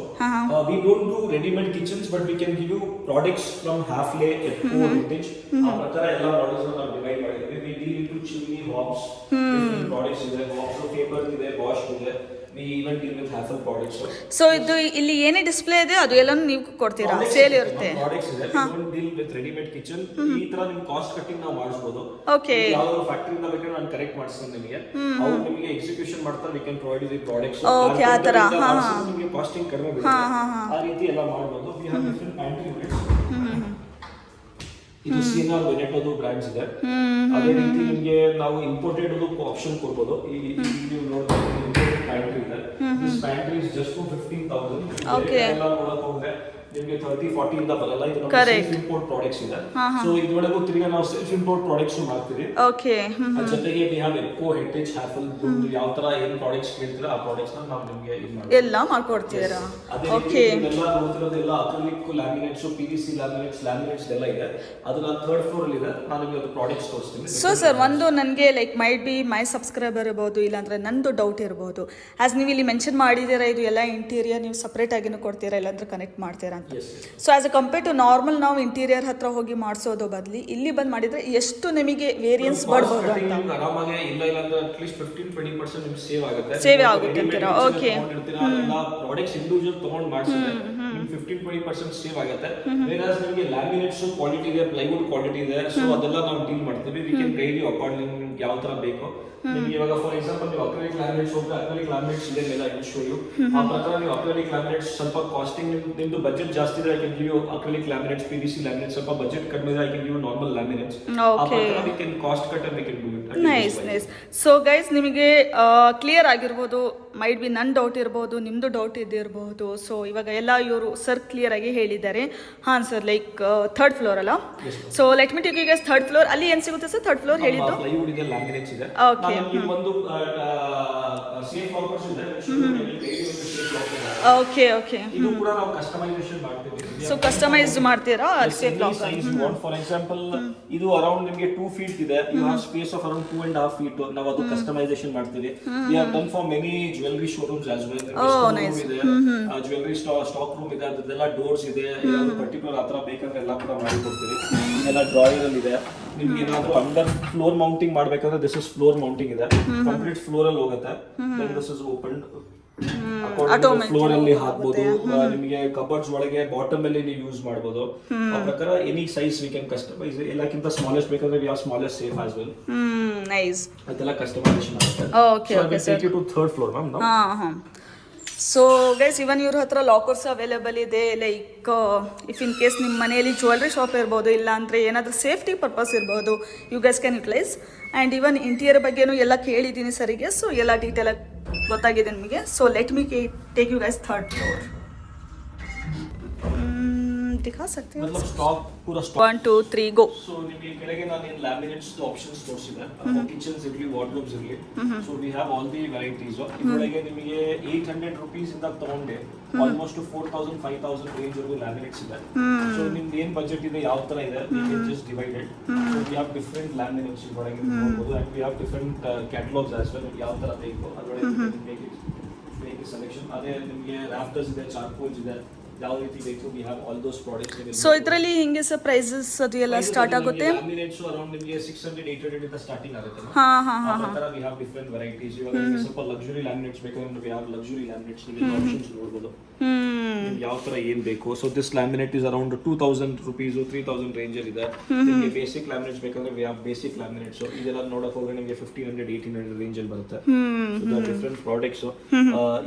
We don't do ready-made kitchens, but we can give you products from Hafele, Epco, Vintage. ಆ ಪ್ರಕಾರ ಎಲ್ಲ ಮಾಡಲ್ಸ್ ನಾವು ಡಿವೈಡ್ ಮಾಡಿದ್ದೀವಿ. We deal into chimney, hobs, different products ಇದೆ, hobs paper ಇದೆ, Bosch ಇದೆ. We even deal with Hafele products. So ಇದು ಇಲ್ಲಿ ಏನೇ ಡಿಸ್ಪ್ಲೇ ಇದೆ ಅದು ಎಲ್ಲನೂ ನೀವು ಕೊಡ್ತೀರಾ, ಸೇಲ್ ಇರುತ್ತೆ? ಪ್ರಾಡಕ್ಟ್ಸ್ ಇದೆ. We don't deal with ready-made kitchen. ಈ ತರ ನಿಮ್ ಕಾಸ್ಟ್ ಕಟ್ಟಿಂಗ್ ನಾವು ಮಾಡಿಸಬಹುದು. ಓಕೆ, ಯಾವ ಫ್ಯಾಕ್ಟರಿ ಇಂದ ಬೇಕಾದ್ರೆ ನಾನು ಕರೆಕ್ಟ್ ಮಾಡಿಸ್ತೀನಿ ನಿಮಗೆ. ಅವ್ರು ನಿಮಗೆ ಎಕ್ಸಿಕ್ಯೂಷನ್ ಮಾಡ್ತಾರೆ. we can provide you the products. Okay, ಆ ತರ ನಿಮಗೆ ಕಾಸ್ಟಿಂಗ್ ಕಡಿಮೆ ಬೀಳುತ್ತೆ. ಆ ರೀತಿ ಎಲ್ಲ ಮಾಡಬಹುದು. we have different pantry units. ಇದು ಸಿನಾರ್ ವೆನೆಟೋದು ಬ್ರ್ಯಾಂಡ್ಸ್ ಇದೆ. ಅದೇ ರೀತಿ ನಿಮಗೆ ನಾವು ಇಂಪೋರ್ಟೆಡ್ ಆಪ್ಷನ್ ಕೊಡ್ಬೋದು. ಈ ನೀವು ನೋಡ್ಬೋದು ಇಂಪೋರ್ಟೆಡ್ ಪ್ಯಾಂಟ್ರಿ ಇದೆ. This pantry is just for 15,000. Okay, ಎಲ್ಲ ನೋಡಕ್ ಹೋದ್ರೆ ನಿಮಗೆ 30-40 ಇಂದ ಬರಲ್ಲ. ಇದು ನಮ್ಮ Correct. ಸೆಲ್ಫ್ ಇಂಪೋರ್ಟ್ ಪ್ರಾಡಕ್ಟ್ಸ್ ಇದೆ. ಸೊ ಇದರೊಳಗೂ ತಿರ್ಗಾ ನಾವು ಸೆಲ್ಫ್ ಇಂಪೋರ್ಟ್ ಪ್ರಾಡಕ್ಟ್ಸ್ ಮಾಡ್ತೀವಿ. ಓಕೆ, ಅದ್ರ ಜೊತೆಗೆ we have Epco, Heritage, Hafele, ಯಾವ ತರ ಏನ್ ಪ್ರಾಡಕ್ಟ್ಸ್ ಕೇಳ್ತೀರಾ ಆ ಪ್ರಾಡಕ್ಟ್ಸ್ ನ ನಾವು ನಿಮಗೆ ಇದು ಮಾಡ್ತೀವಿ. ಎಲ್ಲ ಮಾಡ್ಕೊಡ್ತೀರಾ? ಅದೇ ಓಕೆ, ರೀತಿ ಎಲ್ಲ ನೋಡ್ತಿರೋದೆಲ್ಲ ಅಕ್ರಿಲಿಕ್ ಲ್ಯಾಮಿನೇಟ್ಸ್, PVC ಲ್ಯಾಮಿನೇಟ್ಸ್ ಎಲ್ಲ ಇದೆ. ಅದು ನಾನು ಥರ್ಡ್ ಫ್ಲೋರ್ ಅಲ್ಲಿ ಇದೆ. ನಾನು ನಿಮಗೆ ಅದು ಪ್ರಾಡಕ್ಟ್ಸ್ ತೋರಿಸ್ತೀನಿ. ಸೊ ಸರ್, ಒಂದು ನನಗೆ like might be my subscriber ಇರ್ಬೋದು, ಇಲ್ಲಾಂದ್ರೆ ನಂದು ಡೌಟ್ ಇರ್ಬೋದು. ಆಸ್ ನೀವು ಇಲ್ಲಿ ಮೆನ್ಷನ್ ಮಾಡಿದ್ದೀರಾ ಇದು ಎಲ್ಲ ಇಂಟೀರಿಯರ್ ನೀವು ಸಪ್ರೇಟ್ ಆಗಿನೂ ಕೊಡ್ತೀರಾ, ಇಲ್ಲಾಂದ್ರೆ ಕನೆಕ್ಟ್ ಮಾಡ್ತೀರಾ ಅಂತ. So as a compare to normal ನಾವು ಇಂಟೀರಿಯರ್ ಹತ್ರ ಹೋಗಿ ಮಾಡಿಸೋದು ಬದಲಿ ಇಲ್ಲಿ ಬಂದು ಮಾಡಿದ್ರೆ ಎಷ್ಟು ನಿಮಗೆ ವೇರಿಯನ್ಸ್ ಬರ್ಬೋದು ಅಂತ. ಆರಾಮಾಗಿ ಇಲ್ಲ ಅಂದ್ರೆ ಅಟ್ಲೀಸ್ಟ್ 15-20% ನಿಮ್ಗೆ ಸೇವ್ ಆಗುತ್ತೆ. ಸೇವ್ ಆಗುತ್ತೆ ಅಂತೀರಾ? ಓಕೆ, ಎಲ್ಲ ಪ್ರಾಡಕ್ಟ್ಸ್ ಇಂಡಿವಿಜುವಲ್ ತಗೊಂಡು ಮಾಡಿಸಿದ್ರೆ ನಿಮ್ಗೆ 15-20% ಸೇವ್ ಆಗುತ್ತೆ. ವೇರಾಸ್ ನಿಮಗೆ ಲ್ಯಾಮಿನೇಟ್ಸ್ ಕ್ವಾಲಿಟಿ ಇದೆ, ಪ್ಲೈವುಡ್ ಕ್ವಾಲಿಟಿ ಇದೆ. ಸೊ ಅದೆಲ್ಲ ನಾವು ಡೀಲ್ ಮಾಡ್ತೀವಿ. We can guide you according ನಿಮ್ಗೆ ಯಾವ ತರ ಬೇಕು. ನಿಮಗೆ ಇವಾಗ ಫಾರ್ ಎಕ್ಸಾಂಪಲ್ ನೀವು ಅಕ್ರಿಲಿಕ್ ಲ್ಯಾಮಿನೇಟ್ಸ್ ಹೋದ್ರೆ ಅಕ್ರಿಲಿಕ್ ಲ್ಯಾಮಿನೇಟ್ಸ್ ಇದೆ ಮೇಲೆ ಐ ಶೋ ಯು. ಆ ಪ್ರಕಾರ ನೀವು ಅಕ್ರಿಲಿಕ್ ಲ್ಯಾಮಿನೇಟ್ಸ್ ಸ್ವಲ್ಪ ಕಾಸ್ಟಿಂಗ್ ನಿಮ್ದು ಬಜೆಟ್ ಜಾಸ್ತಿ ಇದೆ, I can give you acrylic laminates, PVC laminates. ಸ್ವಲ್ಪ ಬಜೆಟ್ ಕಡಿಮೆ ಇದೆ, I can give you normal laminates. ಆ ಪ್ರಕಾರ we can cost cut and we can do it. Nice nice. So guys, ನಿಮಗೆ ಕ್ಲಿಯರ್ ಆಗಿರ್ಬೋದು. ಮೈಟ್ ಬಿ ನನ್ನ ಡೌಟ್ ಇರ್ಬೋದು, ನಿಮ್ಮದು ಡೌಟ್ ಇದ್ದಿರಬಹುದು. ಸೊ ಇವಾಗ ಎಲ್ಲ ಇವರು ಸರ್ ಕ್ಲಿಯರ್ ಆಗಿ ಹೇಳಿದ್ದಾರೆ. ಹಾಂ ಸರ್, ಲೈಕ್ ಥರ್ಡ್ ಫ್ಲೋರ್ ಅಲ್ಲ? So let me take you guys third floor. ಅಲ್ಲಿ ಏನು ಸಿಗುತ್ತೆ ಸರ್ ಥರ್ಡ್ ಫ್ಲೋರ್ ಹೇಳಿದ್ದು? ಪ್ಲೈವುಡ್ ಇದೆ, ಲ್ಯಾಮಿನೇಟ್ಸ್ ಇದೆ. ಓಕೆ, ಒಂದು ಸೇಫ್ ಲಾಕರ್ಸ್ ಇದೆ. ಓಕೆ ಓಕೆ, ಇದು ಕೂಡ ನಾವು ಕಸ್ಟಮೈಸೇಷನ್ ಮಾಡ್ತೀವಿ. ಸೊ ಕಸ್ಟಮೈಸ್ ಮಾಡ್ತೀರಾ ಸೇಫ್ ಲಾಕರ್? ಫಾರ್ ಎಕ್ಸಾಂಪಲ್ ಇದು ಅರೌಂಡ್ ನಿಮಗೆ 2 feet ಇದೆ. You have space of around 2.5 feet. ನಾವು ಅದು ಕಸ್ಟಮೈಸೇಷನ್ ಮಾಡ್ತೀವಿ. We have done for many jewellery showrooms as well. Jewellery stock room ಇದೆ, ಅದೆಲ್ಲ ಡೋರ್ಸ್ ಇದೆ. ಯಾವುದು ಪರ್ಟಿಕ್ಯುಲರ್ ಆ ಥರ ಬೇಕಂದ್ರೆ ಎಲ್ಲ ಕೂಡ ಮಾಡಿ ಕೊಡ್ತೀವಿ. ಇದೆಲ್ಲ ಡ್ರಾಯರ್ ಅಲ್ಲಿ ಇದೆ. ನಿಮ್ಗೆ ಏನಾದ್ರು ಅಂಡರ್ ಫ್ಲೋರ್ ಮೌಂಟಿಂಗ್ ಮಾಡ್ಬೇಕಂದ್ರೆ ದಿಸ್ ಇಸ್ ಫ್ಲೋರ್ ಮೌಂಟಿಂಗ್ ಇದೆ. ಕಂಪ್ಲೀಟ್ ಫ್ಲೋರ್ ಅಲ್ಲಿ ಹೋಗುತ್ತೆ. Then this is open floor ಅಲ್ಲಿ ಹಾಕ್ಬೋದು. ನಿಮಗೆ ಕಬರ್ಡ್ಸ್ ಒಳಗೆ ಬಾಟಮ್ ಅಲ್ಲಿ ನೀವು ಯೂಸ್ ಮಾಡಬಹುದು. ಆ ಪ್ರಕಾರ any size we can customize. ಎಲ್ಲಕ್ಕಿಂತ ಸ್ಮಾಲೆಸ್ಟ್ ಬೇಕಂದ್ರೆ we have smallest safe as well. Nice. ಅದೆಲ್ಲ ಕಸ್ಟಮೈಸೇಷನ್ ಆಗುತ್ತೆ. Okay okay sir. Take you to third floor ma'am. ಹಾಂ ಹಾಂ. ಸೊ ಗೈಸ್, ಇವನ್ ಇವ್ರ ಹತ್ರ ಲಾಕರ್ಸ್ ಅವೈಲೇಬಲ್ ಇದೆ. ಲೈಕ್ ಇಫ್ ಇನ್ ಕೇಸ್ ನಿಮ್ಮ ಮನೆಯಲ್ಲಿ ಜ್ಯುವೆಲ್ರಿ ಶಾಪ್ ಇರ್ಬೋದು, ಇಲ್ಲ ಅಂದರೆ ಏನಾದರೂ ಸೇಫ್ಟಿ ಪರ್ಪಸ್ ಇರ್ಬೋದು, you guys can utilise. And even interior ಬಗ್ಗೆನೂ ಎಲ್ಲ ಕೇಳಿದ್ದೀನಿ ಸರಿಗೆ. ಸೊ ಎಲ್ಲ ಡೀಟೇಲಾಗಿ ಗೊತ್ತಾಗಿದೆ ನಿಮಗೆ. So let me take you guys third floor. दिखा सकते हैं मतलब स्टॉक पूरा स्टॉक 1 2 3 गो. सो ನಿಮಗೆ ಕೆಳಗೆ ನಾನು ಏನು ಲ್ಯಾಮಿನೇಟ್ಸ್ ಆಪ್ಷನ್ಸ್ ತೋರಿಸಿದೆ. ಕಿಚನ್ಸ್ ಇರಲಿ, ವಾರ್ಡ್ರೋಬ್ಸ್ ಇರಲಿ. So we have all the varieties. ಇದರೊಳಗೆ ನಿಮಗೆ 800 rupees ಇಂದ ತಗೊಂಡೆ ಆಲ್ಮೋಸ್ಟ್ 4000-5000 ರೇಂಜ್ ವರೆಗೂ ಲ್ಯಾಮಿನೇಟ್ಸ್ ಇದೆ. ಸೊ ನಿಮ್ದು ಏನು ಬಜೆಟ್ ಇದೆ, ಯಾವ ತರ ಇದೆ, V can just divided. So we have different laminates ಇದರೊಳಗೆ ನೋಡಬಹುದು. And we have different catalogues as well. ಯಾವ ತರ ಬೇಕು ಅದರೊಳಗೆ ಮೇಕ್ ಸೆಲೆಕ್ಷನ್. ಅದೇ ನಿಮಗೆ ರಾಫ್ಟರ್ಸ್ ಇದೆ, ಚಾರ್ಕೋಲ್ಸ್ ಇದೆ, ಯಾವ ರೀತಿ ಬೇಕು. V have all those products. So ಇದರಲ್ಲಿ ಹಿಂಗೆ ಸರ್ ಪ್ರೈಸಸ್ ಅದು ಎಲ್ಲ ಸ್ಟಾರ್ಟ್ ಆಗುತ್ತೆ? ಲ್ಯಾಮಿನೇಟ್ಸ್ ಅರೌಂಡ್ ನಿಮಗೆ 600-800 ಇಂದ ಸ್ಟಾರ್ಟಿಂಗ್ ಆಗುತ್ತೆ. ಹಾಂ ಹಾಂ ಹಾಂ. ಆ ತರ ವಿ ಹ್ಯಾವ್ ಡಿಫರೆಂಟ್ ವೆರೈಟೀಸ್. ಇವಾಗ ನಿಮಗೆ ಸ್ವಲ್ಪ ಲಕ್ಸುರಿ ಲ್ಯಾಮಿನೇಟ್ಸ್ ಬೇಕಂದ್ರೆ ವಿ ಹ್ಯಾವ್ ಲಕ್ಸುರಿ ಲ್ಯಾಮಿನೇಟ್ಸ್. ನಿಮಗೆ ಆಪ್ಷನ್ಸ್ ನೋಡಬಹುದು. ನಿಮ್ಗೆ ಯಾವ ತರ ಏನ್ ಬೇಕು. So this laminate is around 2000 rupees 3000 range ಅಲ್ಲಿ ಇದೆ. ನಿಮಗೆ ಬೇಸಿಕ್ ಲ್ಯಾಮಿನೇಟ್ಸ್ ಬೇಕಂದ್ರೆ ವಿ ಹ್ಯಾವ್ ಬೇಸಿಕ್ ಲ್ಯಾಮಿನೇಟ್ಸ್. ಇದೆಲ್ಲ ನೋಡಕ್ ಹೋದ್ರೆ ನಿಮಗೆ 1500-1800 ರೇಂಜ್ ಅಲ್ಲಿ ಬರುತ್ತೆ. Different products.